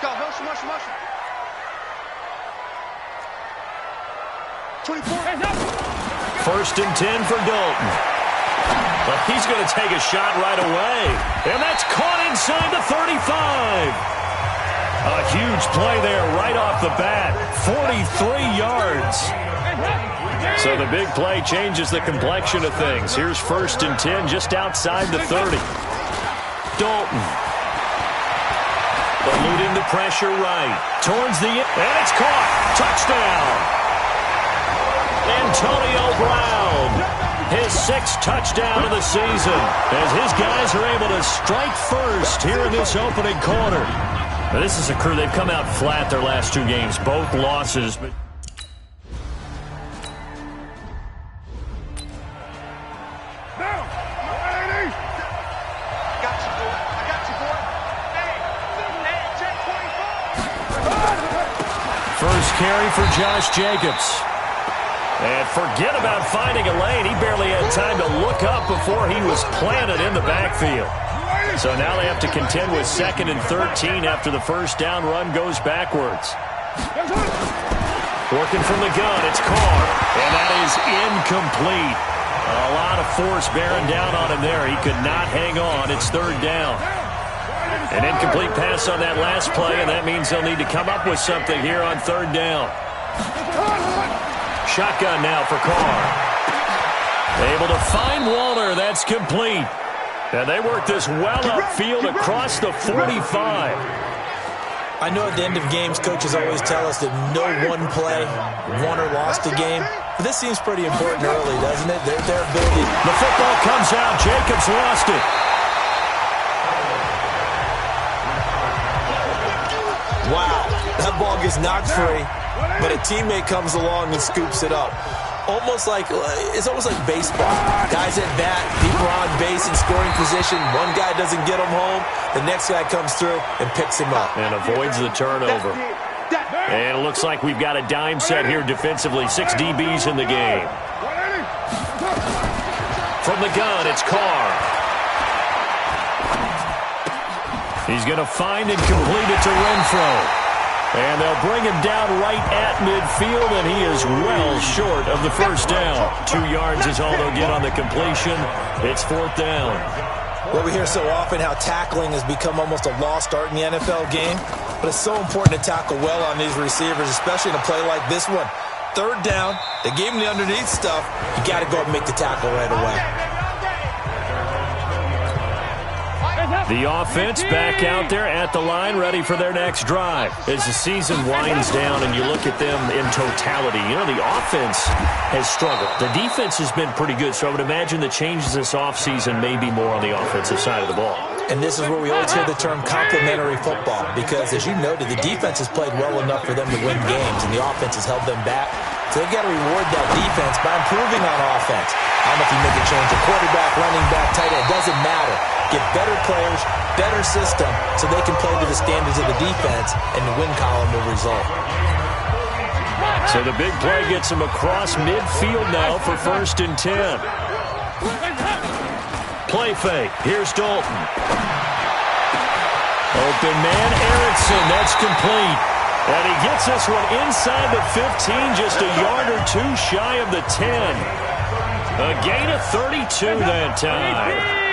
go. Motion. 24. First and 10 for Dalton. But he's going to take a shot right away. And that's caught inside the 35. A huge play there right off the bat. 43 yards. So the big play changes the complexion of things. Here's first and 10 just outside the 30. Dalton. Eluding the pressure right. Towards the end. And it's caught. Touchdown. Antonio Brown, his 6th touchdown of the season, as his guys are able to strike first here in this opening quarter. Now, this is a crew, they've come out flat their last 2 games, both losses. But first carry for Josh Jacobs. And forget about finding a lane. He barely had time to look up before he was planted in the backfield. So now they have to contend with 2nd and 13 after the first down run goes backwards. Working from the gun, it's Carr. And that is incomplete. A lot of force bearing down on him there. He could not hang on. It's 3rd down. An incomplete pass on that last play, and that means they'll need to come up with something here on 3rd down. Shotgun now for Carr. Able to find Waller. That's complete. And they work this well upfield across the 45. I know at the end of games, coaches always tell us that no one play won or lost a game. But this seems pretty important early, doesn't it? Their ability. The football comes out. Jacobs lost it. Wow, that ball gets knocked free. But a teammate comes along and scoops it up. It's almost like baseball. Guys at bat, people are on base in scoring position. One guy doesn't get him home. The next guy comes through and picks him up. And avoids the turnover. And it looks like we've got a dime set here defensively. 6 DBs in the game. From the gun, it's Carr. He's going to find and complete it to Renfro. And they'll bring him down right at midfield, and he is well short of the first down. 2 yards is all they'll get on the completion. It's 4th down. Well, we hear so often how tackling has become almost a lost art in the NFL game, but it's so important to tackle well on these receivers, especially in a play like this one. 3rd down, they gave him the underneath stuff. You got to go and make the tackle right away. The offense back out there at the line, ready for their next drive. As the season winds down and you look at them in totality, you know, the offense has struggled. The defense has been pretty good, so I would imagine the changes this offseason may be more on the offensive side of the ball. And this is where we always hear the term complementary football, because, as you noted, the defense has played well enough for them to win games, and the offense has held them back. So they've got to reward that defense by improving on offense. I don't know if you make a change, a quarterback, running back, tight end, it doesn't matter. Get better players, better system, so they can play to the standards of the defense, and the win column will result. So the big play gets him across midfield now for 1st and 10. Play fake. Here's Dalton. Open man, Erickson. That's complete. And he gets this one inside the 15, just a yard or 2 shy of the 10. A gain of 32 that time.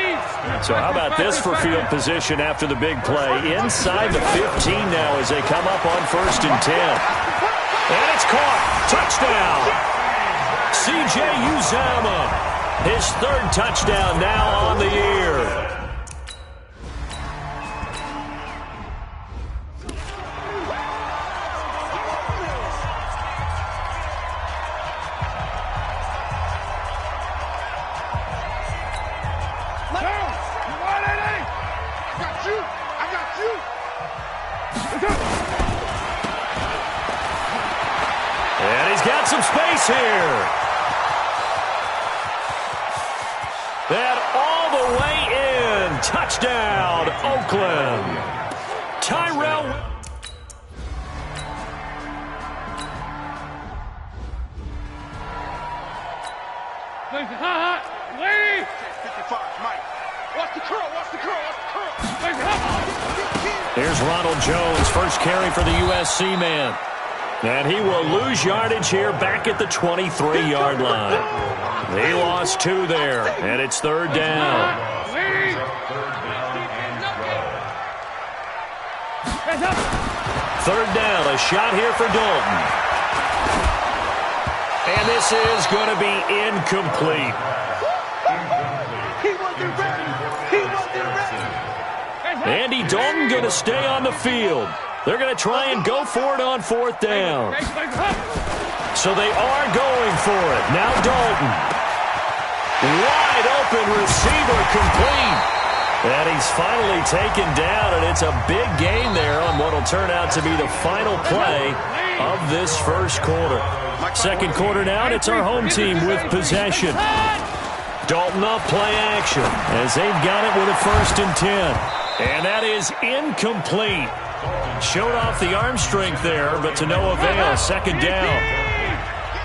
So how about this for field position after the big play? Inside the 15 now as they come up on 1st and 10. And it's caught. Touchdown. C.J. Uzomah. His 3rd touchdown now on the year. And he's got some space here. That all the way in. Touchdown, Oakland. Tyrell. Lady! 55, Mike. Watch the curl, watch the curl, watch the curl. Here's Ronald Jones, first carry for the USC man. And he will lose yardage here back at the 23-yard line. He lost 2 there, and it's 3rd down. Third down, a shot here for Dalton. And this is going to be incomplete. Andy Dalton going to stay on the field. They're going to try and go for it on 4th down. So they are going for it. Now Dalton. Wide open receiver complete. And he's finally taken down, and it's a big gain there on what will turn out to be the final play of this first quarter. Second quarter now, and it's our home team with possession. Dalton off play action as they've got it with a 1st and 10. And that is incomplete. Showed off the arm strength there, but to no avail. 2nd down.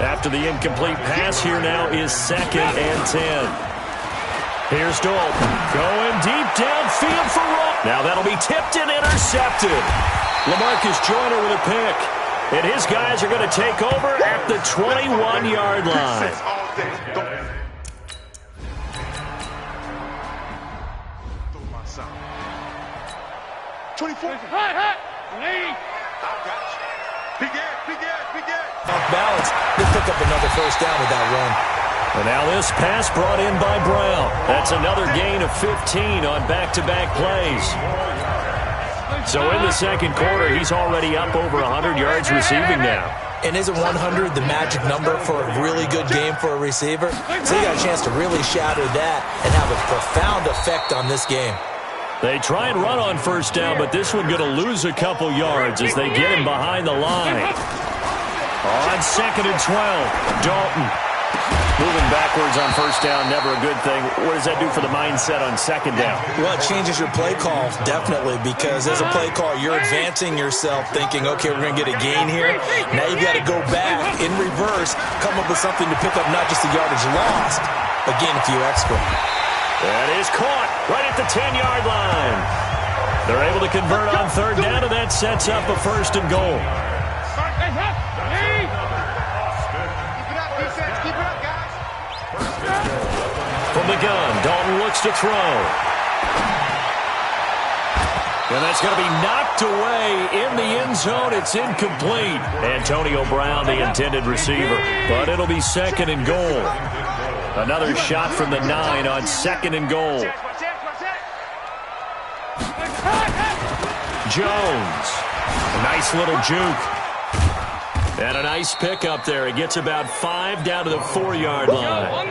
After the incomplete pass, here now is 2nd and 10. Here's Dalton going deep downfield for Roll. Now that'll be tipped and intercepted. LaMarcus Joyner with a pick. And his guys are going to take over at the 21-yard line. 24. Off balance. They'll pick up another 1st down with that run. And now this pass brought in by Brown. That's another gain of 15 on back-to-back plays. So in the second quarter, he's already up over 100 yards receiving now. And isn't 100 the magic number for a really good game for a receiver? So you got a chance to really shatter that and have a profound effect on this game. They try and run on 1st down, but this one going to lose a couple yards as they get him behind the line. On 2nd and 12, Dalton. Moving backwards on 1st down, never a good thing. What does that do for the mindset on 2nd down? Well, it changes your play call, definitely, because as a play call, you're advancing yourself thinking, okay, we're going to get a gain here. Now you've got to go back in reverse, come up with something to pick up not just the yardage lost, but gain a few extra. That is caught right at the 10-yard line. They're able to convert on 3rd down, and that sets up a 1st and goal. From the gun, Dalton looks to throw. And that's going to be knocked away in the end zone. It's incomplete. Antonio Brown, the intended receiver. But it'll be 2nd and goal. Another shot from the 9 on 2nd and goal. Jones. A nice little juke. And a nice pickup there. He gets about 5 down to the 4-yard line.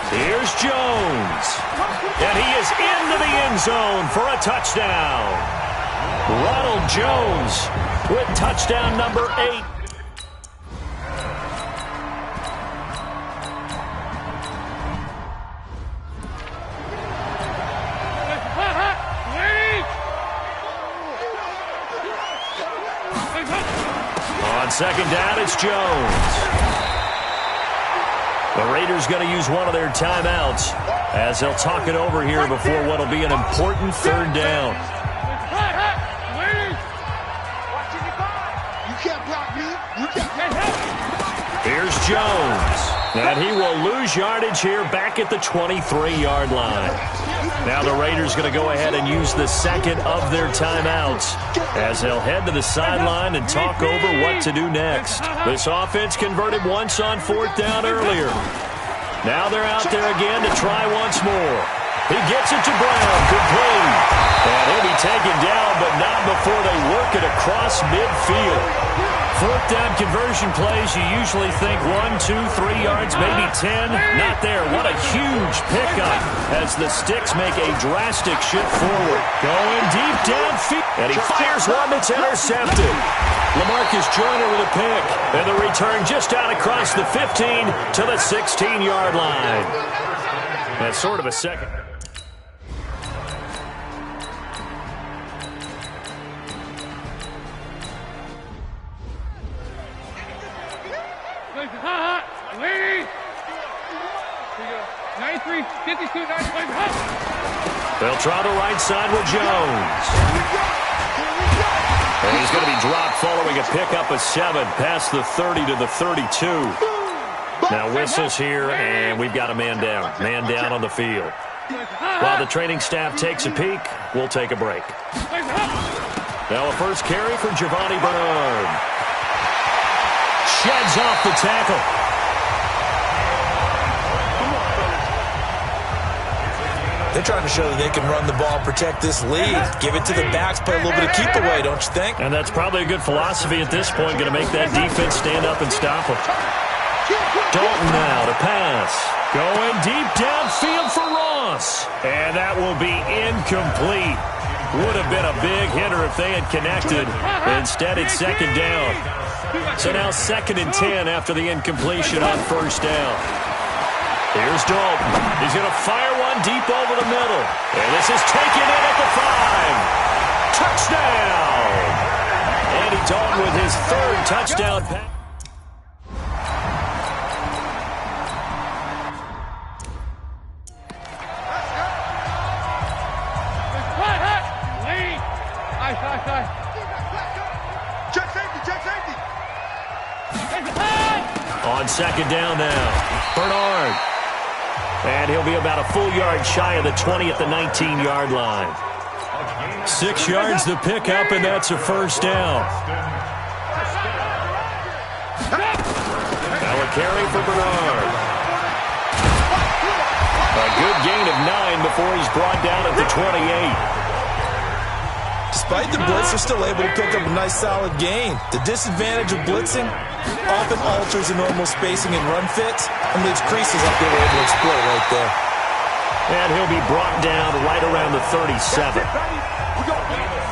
Here's Jones. And he is into the end zone for a touchdown. Ronald Jones with touchdown number 8. On 2nd down, it's Jones. The Raiders going to use one of their timeouts as they'll talk it over here before what will be an important 3rd down. Here's Jones. And he will lose yardage here back at the 23-yard line. Now the Raiders going to go ahead and use the 2nd of their timeouts as they'll head to the sideline and talk over what to do next. This offense converted once on 4th down earlier. Now they're out there again to try once more. He gets it to Brown, complete. And he'll be taken down, but not before they work it across midfield. 4th down conversion plays, you usually think 1, 2, 3 yards, maybe 10. Not there. What a huge pickup as the Sticks make a drastic shift forward. Going deep downfield. And he fires one that's intercepted. LaMarcus Joyner with a pick. And the return just out across the 15 to the 16-yard line. That's sort of a second. They'll try the right side with Jones. And he's going to be dropped following a pickup of 7 past the 30 to the 32. Now whistles here, and we've got a man down. Man down on the field. While the training staff takes a peek, we'll take a break. Now a first carry for Giovanni Bernard. Sheds off the tackle. They're trying to show that they can run the ball, protect this lead, give it to the backs, play a little bit of keep away, don't you think? And that's probably a good philosophy at this point, going to make that defense stand up and stop them. Dalton now to pass. Going deep downfield for Ross. And that will be incomplete. Would have been a big hitter if they had connected. Instead, it's second down. So now 2nd and 10 after the incompletion on first down. Here's Dalton. He's going to fire one deep over the middle. And this is taken in at the 5. Touchdown! Andy Dalton with his 3rd touchdown pass. On second down now, Bernard. And he'll be about a full yard shy of the 20 at the 19-yard line. 6 yards the pickup, and that's a first down. Now a carry for Bernard. A good gain of 9 before he's brought down at the 28. Despite the blitz, they're still able to pick up a nice solid gain. The disadvantage of blitzing often alters the normal spacing and run fits and leaves creases up they were able to exploit right there. And he'll be brought down right around the 37.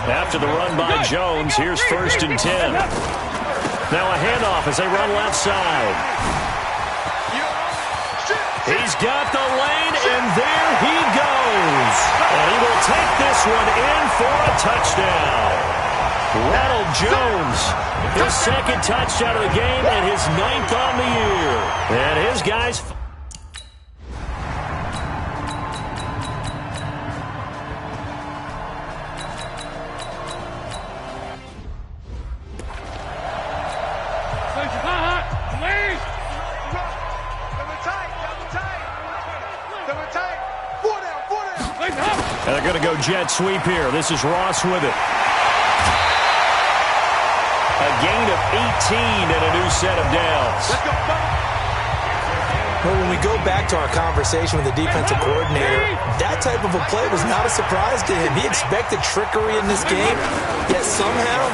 After the run by Jones, here's 1st and 10. Now a handoff as they run left side. He's got the lane, and there he goes. And he will take this one in for a touchdown. Ronald Jones, his 2nd touchdown of the game and his 9th on the year. And his guys... And they're going to go jet sweep here. This is Ross with it. A gain of 18 and a new set of downs. Well, when we go back to our conversation with the defensive coordinator, that type of a play was not a surprise to him. He expected trickery in this game, yet somehow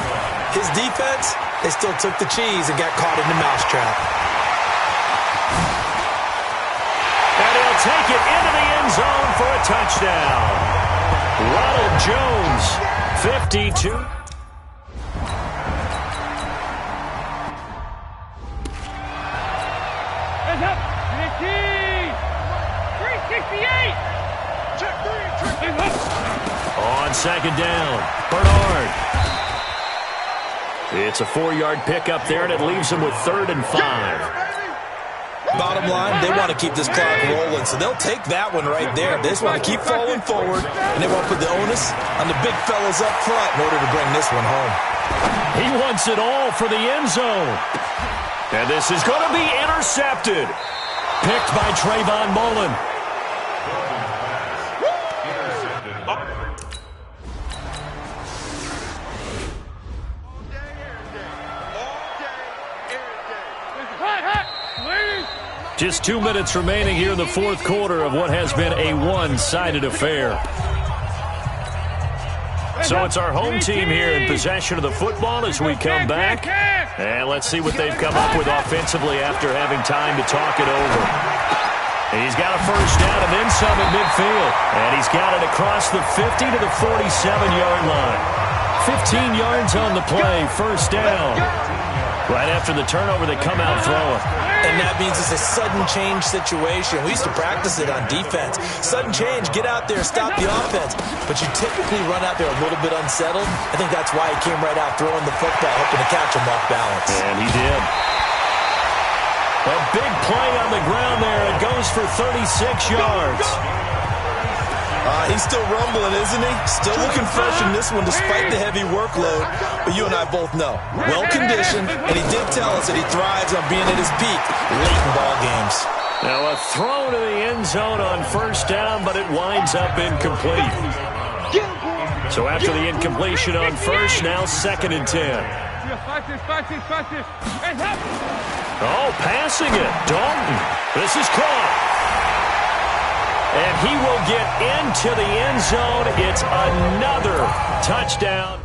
his defense, they still took the cheese and got caught in the mousetrap. And he'll take it into the end zone for a touchdown. Ronald Jones, 52. On second down, Bernard. It's a 4-yard pickup there, and it leaves him with 3rd and 5. Bottom line, they want to keep this clock rolling, so they'll take that one right there. They just want to keep falling forward, and they want to put the onus on the big fellas up front in order to bring this one home. He wants it all for the end zone. And this is going to be intercepted. Picked by Trayvon Mullen. Just 2 minutes remaining here in the 4th quarter of what has been a one-sided affair. So it's our home team here in possession of the football as we come back. And let's see what they've come up with offensively after having time to talk it over. He's got a first down and then some at midfield. And he's got it across the 50 to the 47-yard line. 15 yards on the play, first down. Right after the turnover, they come out throwing. And that means it's a sudden change situation. We used to practice it on defense. Sudden change, get out there, stop the offense. But you typically run out there a little bit unsettled. I think that's why he came right out throwing the football, hoping to catch him off balance. And he did. A big play on the ground there. It goes for 36 yards. He's still rumbling, isn't he? Still looking fresh in this one despite the heavy workload. But you and I both know, well-conditioned, and he did tell us that he thrives on being at his peak late in ball games. Now a throw to the end zone on first down, but it winds up incomplete. So after the incompletion on first, now 2nd and 10. Oh, passing it. Dalton. This is caught. And he will get into the end zone. It's another touchdown.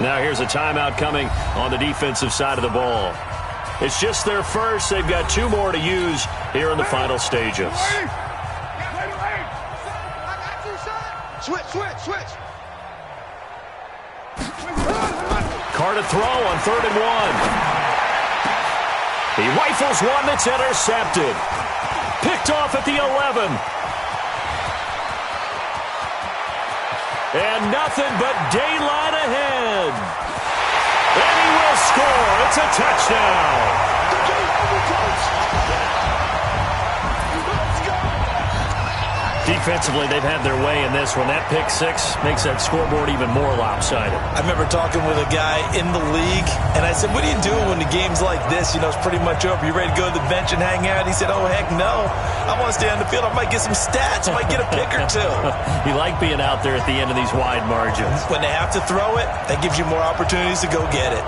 Now here's a timeout coming on the defensive side of the ball. It's just their first. They've got 2 more to use here in the final stages. Switch. Carr to throw on 3rd and 1. He rifles one that's intercepted. Picked off at the 11. And nothing but daylight ahead. And he will score. It's a touchdown. Defensively, they've had their way in this one. That pick 6 makes that scoreboard even more lopsided. I remember talking with a guy in the league, and I said, what do you do when the game's like this? You know, it's pretty much over. You ready to go to the bench and hang out? He said, oh, heck no. I want to stay on the field. I might get some stats. I might get a pick or 2. You like being out there at the end of these wide margins. When they have to throw it, that gives you more opportunities to go get it.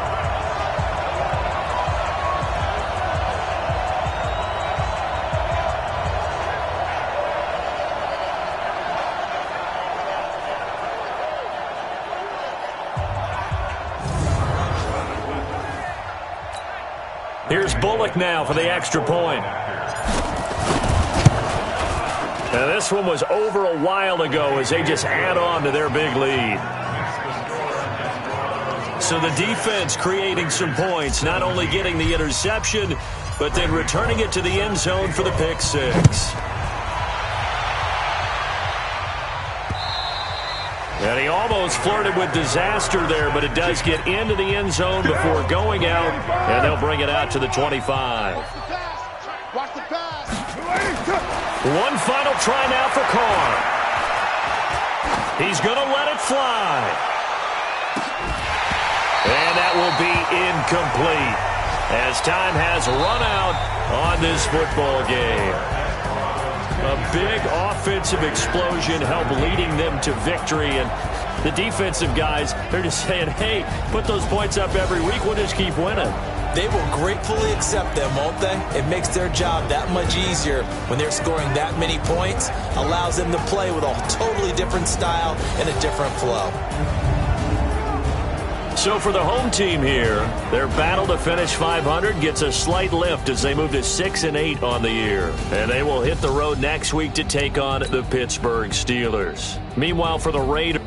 Here's Bullock now for the extra point. Now this one was over a while ago as they just add on to their big lead. So the defense creating some points, not only getting the interception, but then returning it to the end zone for the pick 6. And he almost flirted with disaster there, but it does get into the end zone before going out, and they'll bring it out to the 25. Watch the pass. One final try now for Carr. He's going to let it fly. And that will be incomplete as time has run out on this football game. A big offensive explosion helped leading them to victory. And the defensive guys, they're just saying, hey, put those points up every week. We'll just keep winning. They will gratefully accept them, won't they? It makes their job that much easier when they're scoring that many points. Allows them to play with a totally different style and a different flow. So for the home team here, their battle to finish 500 gets a slight lift as they move to 6-8 on the year. And they will hit the road next week to take on the Pittsburgh Steelers. Meanwhile, for the Raiders,